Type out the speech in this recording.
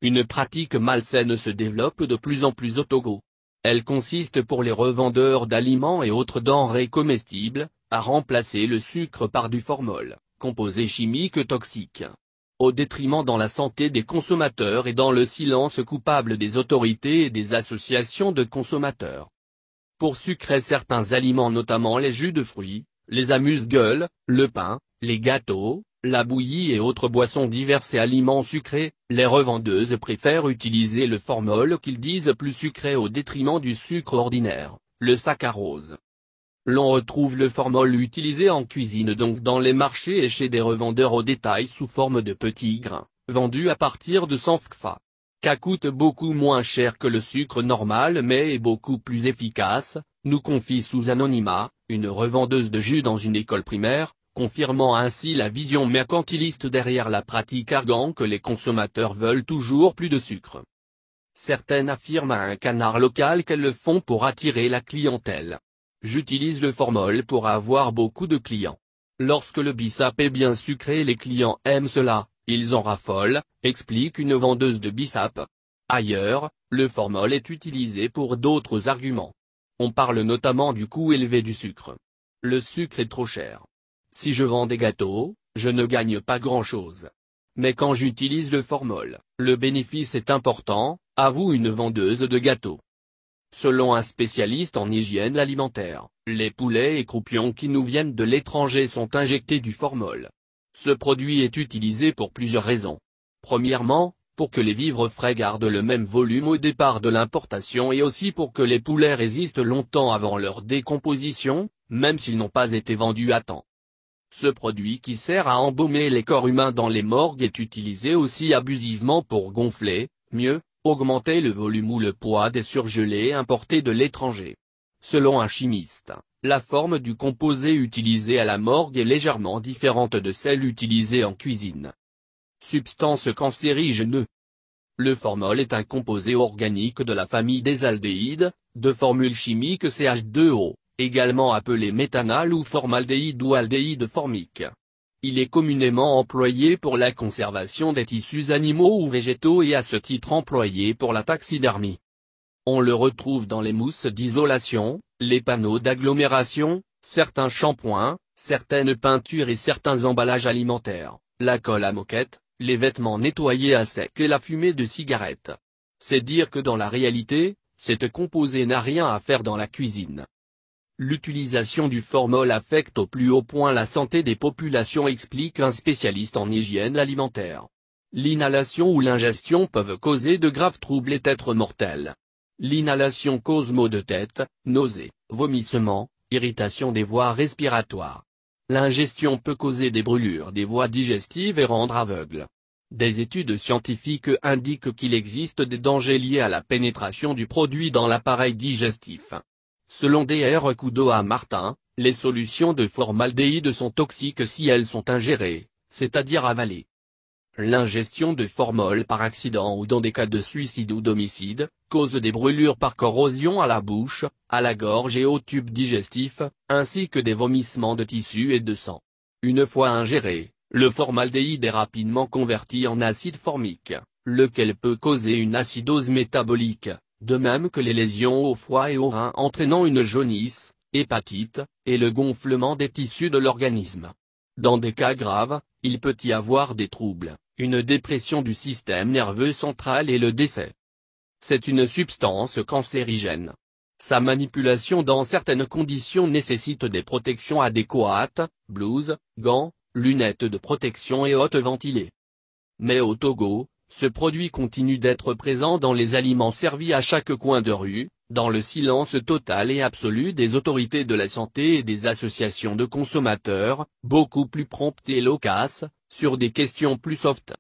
une pratique malsaine se développe de plus en plus au Togo. Elle consiste pour les revendeurs d'aliments et autres denrées comestibles, à remplacer le sucre par du formol, composé chimique toxique. Au détriment dans la santé des consommateurs et dans le silence coupable des autorités et des associations de consommateurs. Pour sucrer certains aliments, notamment les jus de fruits, les amuse-gueules, le pain, les gâteaux, la bouillie et autres boissons diverses et aliments sucrés, les revendeuses préfèrent utiliser le formol qu'ils disent plus sucré au détriment du sucre ordinaire, le saccharose. L'on retrouve le formol utilisé en cuisine donc dans les marchés et chez des revendeurs au détail sous forme de petits grains, vendus à partir de 100 FCFA. Ca coûte beaucoup moins cher que le sucre normal mais est beaucoup plus efficace, nous confie sous anonymat, une revendeuse de jus dans une école primaire, confirmant ainsi la vision mercantiliste derrière la pratique arguant que les consommateurs veulent toujours plus de sucre. Certaines affirment à un canard local qu'elles le font pour attirer la clientèle. J'utilise le formol pour avoir beaucoup de clients. Lorsque le bissap est bien sucré, les clients aiment cela, ils en raffolent, explique une vendeuse de bissap. Ailleurs, le formol est utilisé pour d'autres arguments. On parle notamment du coût élevé du sucre. Le sucre est trop cher. Si je vends des gâteaux, je ne gagne pas grand-chose. Mais quand j'utilise le formol, le bénéfice est important, avoue une vendeuse de gâteaux. Selon un spécialiste en hygiène alimentaire, les poulets et croupions qui nous viennent de l'étranger sont injectés du formol. Ce produit est utilisé pour plusieurs raisons. Premièrement, pour que les vivres frais gardent le même volume au départ de l'importation et aussi pour que les poulets résistent longtemps avant leur décomposition, même s'ils n'ont pas été vendus à temps. Ce produit qui sert à embaumer les corps humains dans les morgues est utilisé aussi abusivement pour gonfler, mieux, augmenter le volume ou le poids des surgelés importés de l'étranger. Selon un chimiste, la forme du composé utilisé à la morgue est légèrement différente de celle utilisée en cuisine. Substance cancérigène. Le formol est un composé organique de la famille des aldéhydes, de formule chimique CH2O, également appelé méthanal ou formaldéhyde ou aldéhyde formique. Il est communément employé pour la conservation des tissus animaux ou végétaux et à ce titre employé pour la taxidermie. On le retrouve dans les mousses d'isolation, les panneaux d'agglomération, certains shampoings, certaines peintures et certains emballages alimentaires, la colle à moquette, les vêtements nettoyés à sec et la fumée de cigarettes. C'est dire que dans la réalité, cette composé n'a rien à faire dans la cuisine. L'utilisation du formol affecte au plus haut point la santé des populations, explique un spécialiste en hygiène alimentaire. L'inhalation ou l'ingestion peuvent causer de graves troubles et être mortels. L'inhalation cause maux de tête, nausées, vomissements, irritation des voies respiratoires. L'ingestion peut causer des brûlures des voies digestives et rendre aveugle. Des études scientifiques indiquent qu'il existe des dangers liés à la pénétration du produit dans l'appareil digestif. Selon Dr Kudoa Martin, les solutions de formaldéhyde sont toxiques si elles sont ingérées, c'est-à-dire avalées. L'ingestion de formol par accident ou dans des cas de suicide ou d'homicide, cause des brûlures par corrosion à la bouche, à la gorge et au tube digestif, ainsi que des vomissements de tissu et de sang. Une fois ingéré, le formaldéhyde est rapidement converti en acide formique, lequel peut causer une acidose métabolique, de même que les lésions au foie et aux reins entraînant une jaunisse, hépatite, et le gonflement des tissus de l'organisme. Dans des cas graves, il peut y avoir des troubles, une dépression du système nerveux central et le décès. C'est une substance cancérigène. Sa manipulation dans certaines conditions nécessite des protections adéquates, blouses, gants, lunettes de protection et hôtes ventilées. Mais au Togo, ce produit continue d'être présent dans les aliments servis à chaque coin de rue, dans le silence total et absolu des autorités de la santé et des associations de consommateurs, beaucoup plus promptes et loquaces, sur des questions plus soft.